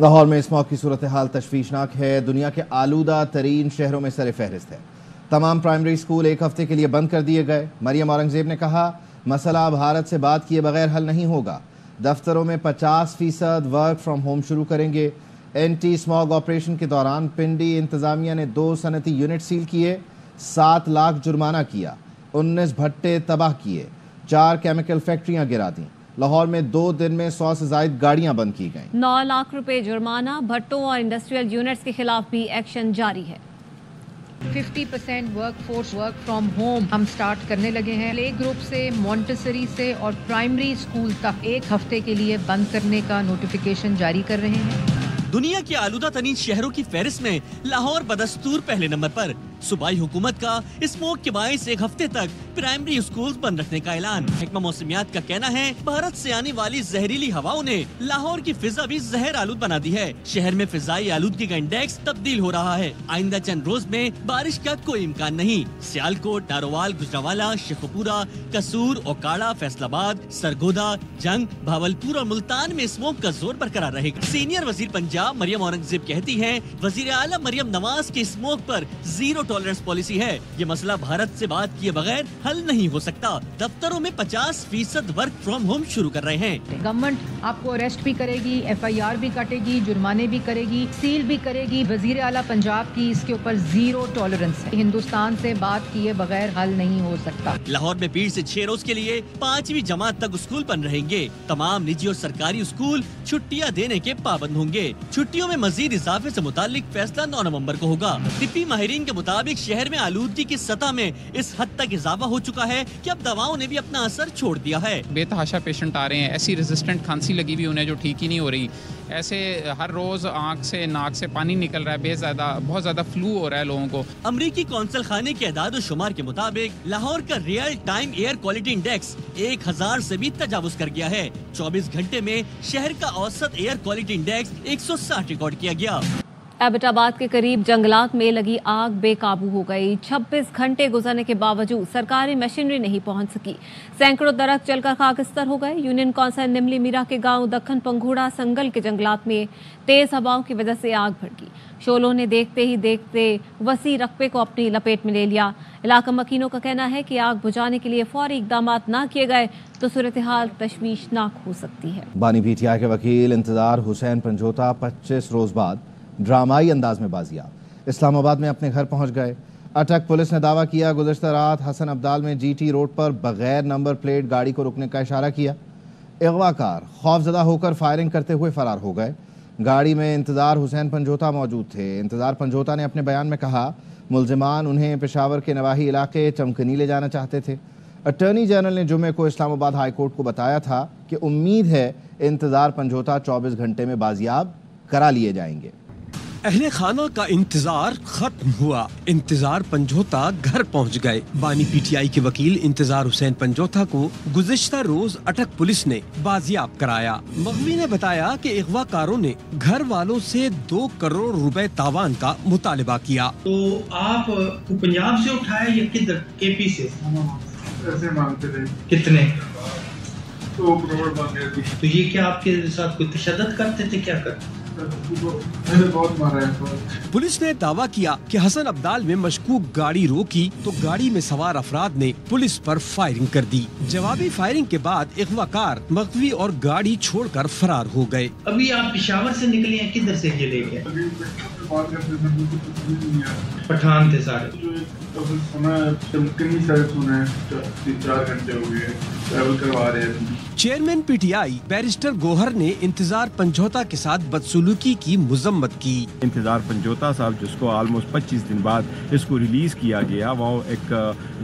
لاہور میں اسموگ کی صورتحال تشویشناک ہے، دنیا کے آلودہ ترین شہروں میں سر فہرست ہے۔ تمام پرائمری اسکول ایک ہفتے کے لیے بند کر دیے گئے۔ مریم اورنگزیب نے کہا مسئلہ بھارت سے بات کیے بغیر حل نہیں ہوگا، دفتروں میں 50% ورک فرام ہوم شروع کریں گے۔ اینٹی اسموگ آپریشن کے دوران پنڈی انتظامیہ نے 2 صنعتی یونٹ سیل کیے، 7 لاکھ جرمانہ کیا، 19 بھٹے تباہ کیے، 4 کیمیکل فیکٹریاں گرا دیں۔ لاہور میں 2 دن میں 100 سے زائد گاڑیاں بند کی گئیں۔ 9 لاکھ روپے جرمانہ، بھٹوں اور انڈسٹریل یونٹس کے خلاف بھی ایکشن جاری ہے۔ 50% work force work from home ہم سٹارٹ کرنے لگے ہیں۔ پلے گروپ سے، مونٹسری سے اور پرائمری اسکول تک 1 ہفتے کے لیے بند کرنے کا نوٹیفیکیشن جاری کر رہے ہیں۔ دنیا کے آلودہ ترین شہروں کی فہرست میں لاہور بدستور پہلے نمبر پر۔ صوبائی حکومت کا اسموگ کے باعث 1 ہفتے تک پرائمری اسکولز بند رکھنے کا اعلان۔ محکمہ موسمیات کا کہنا ہے بھارت سے آنے والی زہریلی ہواؤں نے لاہور کی فضا بھی زہر آلود بنا دی ہے۔ شہر میں فضائی آلودگی کا انڈیکس تبدیل ہو رہا ہے۔ آئندہ چند روز میں بارش کا کوئی امکان نہیں۔ سیالکوٹ، ناروال، گجرانوالہ، شیخوپورہ، قصور، اوکاڑہ، فیصل آباد، سرگودا، جنگ، بھاولپور اور ملتان میں اسموگ کا زور برقرار رہے گا۔ سینئر وزیر پنجاب مریم اورنگزیب کہتی ہیں وزیر اعلیٰ مریم نواز کی اسموگ پر زیرو ٹالرنس پالیسی ہے۔ یہ مسئلہ بھارت سے بات کیے بغیر حل نہیں ہو سکتا۔ دفتروں میں 50% ورک فرام ہوم شروع کر رہے ہیں۔ گورنمنٹ آپ کو اریسٹ بھی کرے گی، FIR بھی کٹے گی، جرمانے بھی کرے گی، سیل بھی کرے گی۔ وزیر اعلیٰ پنجاب کی اس کے اوپر زیرو ٹالرنس ہے۔ ہندوستان سے بات کیے بغیر حل نہیں ہو سکتا۔ لاہور میں پیر سے 6 روز کے لیے 5ویں جماعت تک اسکول بند رہیں گے۔ تمام نجی اور سرکاری اسکول چھٹیاں دینے کے پابند ہوں گے۔ چھٹیوں میں مزید اضافے سے متعلق فیصلہ 9 نومبر کو ہوگا۔ طبی ماہرین کے مطابق شہر میں آلودگی کی سطح میں اس حد تک اضافہ ہو چکا ہے کہ اب دواؤں نے بھی اپنا اثر چھوڑ دیا ہے۔ بے تحاشا پیشنٹ آ رہے ہیں، ایسی ریزسٹنٹ کھانسی لگی ہوئی انہیں جو ٹھیک ہی نہیں ہو رہی۔ ایسے ہر روز آنکھ سے ناک سے پانی نکل رہا ہے، بہت زیادہ فلو ہو رہا ہے لوگوں کو۔ امریکی کونسل خانے کے اعداد و شمار کے مطابق لاہور کا real time air quality index 1000 سے بھی تجاوز کر گیا ہے۔ 24 گھنٹے میں شہر کا اوسط ایئر کوالٹی انڈیکس 160 ریکارڈ کیا گیا۔ ایبٹ آباد کے قریب جنگلات میں لگی آگ بے قابو ہو گئی۔ 26 گھنٹے گزرنے کے باوجود سرکاری مشینری نہیں پہنچ سکی۔ سینکڑوں درخت جل کر خاکستر ہو گئے۔ یونین کونسل نملی میرا کے گاؤں دکن پنگھوڑا سنگل کے جنگلات میں تیز ہواؤں کی وجہ سے آگ بھڑکی۔ شعلوں نے دیکھتے ہی دیکھتے وسیع رقبے کو اپنی لپیٹ میں لے لیا۔ علاقہ مکینوں کا کہنا ہے کہ آگ بجھانے کے لیے فوری اقدامات نہ کیے گئے تو صورتحال تشویشناک ہو سکتی ہے۔ بانی PTI کے وکیل انتظار حسین پنجوتا 25 روز بعد ڈرامائی انداز میں بازیاب اسلام آباد میں اپنے گھر پہنچ گئے۔ اٹک پولیس نے دعویٰ کیا گزشتہ رات حسن ابدال میں GT روڈ پر بغیر نمبر پلیٹ گاڑی کو روکنے کا اشارہ کیا۔ اغوا کار خوفزدہ ہو کر فائرنگ کرتے ہوئے فرار ہو گئے۔ گاڑی میں انتظار حسین پنجوتا موجود تھے۔ انتظار پنجوتا نے اپنے بیان میں کہا ملزمان انہیں پشاور کے نواحی علاقے چمکنی لے جانا چاہتے تھے۔ اٹارنی جنرل نے جمعے کو اسلام آباد ہائی کورٹ کو بتایا تھا کہ امید ہے انتظار پنجوتا 24 گھنٹے میں بازیاب کرا لیے جائیں گے۔ اہل خانہ کا انتظار ختم ہوا، انتظار پنجوتا گھر پہنچ گئے۔ بانی PTI کے وکیل انتظار حسین پنجوتا کو گزشتہ روز اٹک پولیس نے بازیاب کرایا۔ مغوی نے بتایا کہ اغوا کاروں نے گھر والوں سے 2 کروڑ روپے تاوان کا مطالبہ کیا۔ تو آپ کو پنجاب سے اٹھایا یا کدھر KP سے؟ ایسے مانگتے تھے۔ کتنے؟ 2 کروڑ مانگے تھے۔ تو یہ کیا آپ کے ساتھ کوئی تشدد کرتے تھے، کیا کرتے؟ بہت مارا ہے۔ پولیس نے دعویٰ کیا کہ حسن ابدال میں مشکوک گاڑی روکی تو گاڑی میں سوار افراد نے پولیس پر فائرنگ کر دی۔ جوابی فائرنگ کے بعد اغوا کار مغوی اور گاڑی چھوڑ کر فرار ہو گئے۔ ابھی آپ پشاور سے نکلے ہیں، کدھر سے یہ لے گئے؟ پٹھان تھے سارے۔ چیئرمین PTI بیرسٹر گوہر نے انتظار پنجوتا کے ساتھ بدسلوکی کی مذمت کی۔ انتظار پنجوتا صاحب جس کو آلموسٹ 25 دن بعد اس کو ریلیز کیا گیا، وہ ایک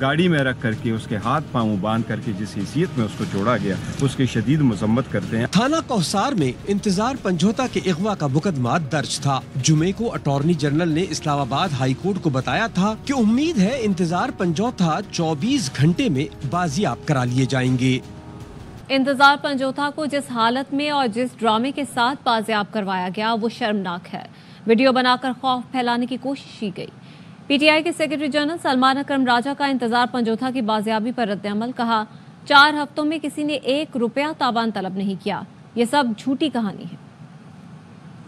گاڑی میں رکھ کر کے اس کے ہاتھ پاؤں باندھ کر کے جس حیثیت میں اس کو چھوڑا گیا اس کی شدید مذمت کرتے ہیں۔ تھانہ کوثار میں انتظار پنجوتا کے اغوا کا مقدمہ درج تھا۔ جمعے کو اٹارنی جنرل نے اسلام آباد ہائی کورٹ کو بتایا تھا کہ امید ہے انتظار پنجوتا 24 گھنٹے میں بازیاب کرا لیے جائیں گے۔ انتظار پنجوتا کو جس حالت میں اور جس ڈرامے کے ساتھ بازیاب کروایا گیا وہ شرمناک ہے۔ ویڈیو بنا کر خوف پھیلانے کی کوشش کی گئی۔ PTI کے سیکرٹری جنرل سلمان اکرم راجہ کا انتظار پنجوتا کی بازیابی پر رد عمل، کہا 4 ہفتوں میں کسی نے 1 روپیہ تاوان طلب نہیں کیا، یہ سب جھوٹی کہانی ہے۔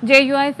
JUIF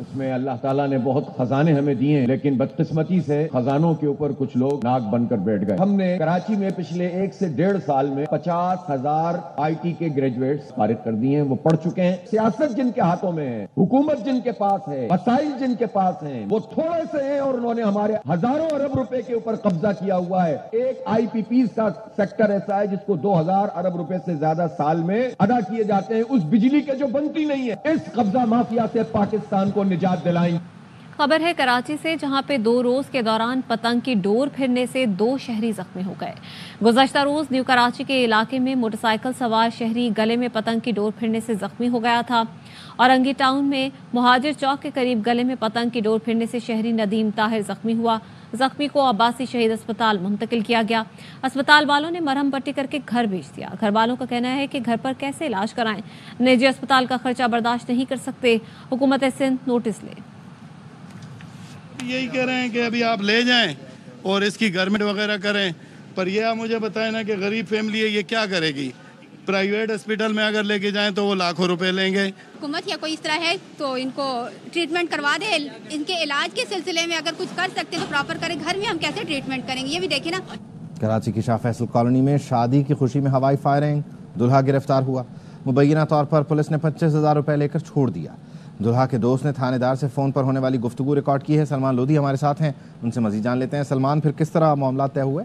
اس میں اللہ تعالیٰ نے بہت خزانے ہمیں دیے ہیں، لیکن بدقسمتی سے خزانوں کے اوپر کچھ لوگ ناک بن کر بیٹھ گئے۔ ہم نے کراچی میں پچھلے 1 سے 1.5 سال میں 50,000 IT کے گریجویٹس فارغ کر دیے ہیں، وہ پڑھ چکے ہیں۔ سیاست جن کے ہاتھوں میں ہے، حکومت جن کے پاس ہے، وسائل جن کے پاس ہیں، وہ تھوڑے سے ہیں اور انہوں نے ہمارے ہزاروں ارب روپے کے اوپر قبضہ کیا ہوا ہے۔ ایک IPPs کا سیکٹر ایسا ہے جس کو 2,000 ارب روپے سے زیادہ سال میں ادا کیے جاتے ہیں، اس بجلی کے جو بنتی نہیں ہے۔ اس قبضہ مافیا سے پاکستان کو نجات دلائیں۔ خبر ہے کراچی سے، جہاں پہ 2 روز کے دوران پتنگ کی ڈور پھرنے سے 2 شہری زخمی ہو گئے۔ گزشتہ روز نیو کراچی کے علاقے میں موٹر سائیکل سوار شہری گلے میں پتنگ کی ڈور پھرنے سے زخمی ہو گیا تھا۔ اورنگی ٹاؤن میں مہاجر چوک کے قریب گلے میں پتنگ کی ڈور پھرنے سے شہری ندیم طاہر زخمی ہوا۔ زخمی کو عباسی شہید اسپتال منتقل کیا گیا۔ اسپتال والوں نے مرہم پٹی کر کے گھر بھیج دیا۔ گھر والوں کا کہنا ہے کہ گھر پر کیسے علاج کرائیں، نجی اسپتال کا خرچہ برداشت نہیں کر سکتے۔ حکومت سندھ نوٹس لے۔ یہی کہہ رہے ہیں کہ ابھی آپ لے جائیں اور اس کی گورنمنٹ وغیرہ کریں، پر یہ آپ مجھے بتائیں نا کہ غریب فیملی ہے یہ کیا کرے گی؟ پرائیویٹ ہسپیٹل میں اگر لے کے جائیں تو وہ لاکھوں روپے لیں گے۔ حکومت یا کوئی اس طرح ہے تو ان کو ٹریٹمنٹ کروا دے، ان کے علاج کے سلسلے میں اگر کچھ کر سکتے تو پراپر کریں۔ گھر میں ہم کیسے ٹریٹمنٹ کریں گے یہ بھی دیکھیں نا۔ کراچی کی شاہ فیصل کالونی میں شادی کی خوشی میں ہوائی فائرنگ، دلہا گرفتار ہوا۔ مبینہ طور پر پولیس نے 25,000 روپے لے کر چھوڑ دیا۔ دلہا کے دوست نے تھانے دار سے فون پر ہونے والی گفتگو ریکارڈ کی ہے۔ سلمان لودھی ہمارے ساتھ ہیں، ان سے مزید جان لیتے ہیں۔ سلمان، پھر کس طرح معاملات طے ہوئے؟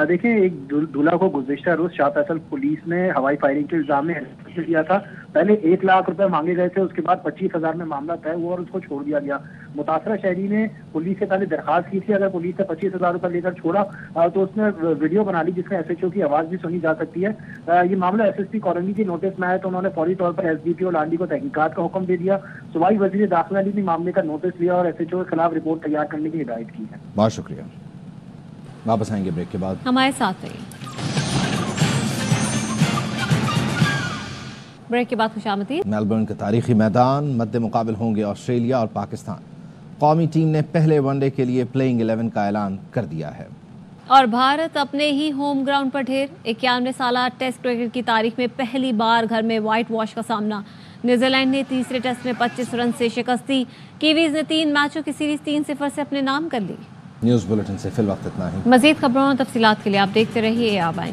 دیکھیں، ایک دلہا کو گزشتہ روز شاہ فیصل پولیس نے ہوائی فائرنگ کے الزام میں ارسٹ کیا تھا۔ پہلے 1 لاکھ روپے مانگے گئے تھے، اس کے بعد 25,000 میں معاملہ طے ہوا اور اس کو چھوڑ دیا گیا۔ متاثرہ شہری نے پولیس سے پہلے درخواست کی تھی اگر پولیس سے 25,000 روپے لے کر چھوڑا تو اس نے ویڈیو بنا لی جس میں SHO کی آواز بھی سنی جا سکتی ہے۔ یہ معاملہ SSP کالونی کی نوٹس میں آیا تو انہوں نے فوری طور پر SDPO لانڈی کو تحقیقات کا حکم دے دیا۔ صوبائی وزیر داخلہ نے بھی معاملے کا نوٹس لیا اور SHO کے خلاف رپورٹ تیار کرنے کی ہدایت کی ہے۔ بہت شکریہ۔ واپس آئیں گے بریک کے بعد، ہمارے ساتھ رہیے۔ بریک کے بعد خوش آمدید۔ میلبرن کے تاریخی میدان مد مقابل ہوں گے آسٹریلیا اور پاکستان۔ قومی ٹیم نے پہلے ون ڈے کے لیے پلئنگ 11 کا اعلان کر دیا ہے۔ اور بھارت اپنے ہی ہوم گراؤنڈ پر ڈھیر۔ 91 سالہ ٹیسٹ کرکٹ کی تاریخ میں پہلی بار گھر میں وائٹ واش کا سامنا۔ نیوزی لینڈ نے تیسرے ٹیسٹ میں 25 رن سے شکست دی۔ کیویز نے 3 میچوں کی سیریز 3-0 سے اپنے نام کر لی۔ نیوز بلیٹن سے فی الوقت اتنا ہی۔ مزید خبروں اور تفصیلات کے لیے آپ دیکھتے رہیے آبائی۔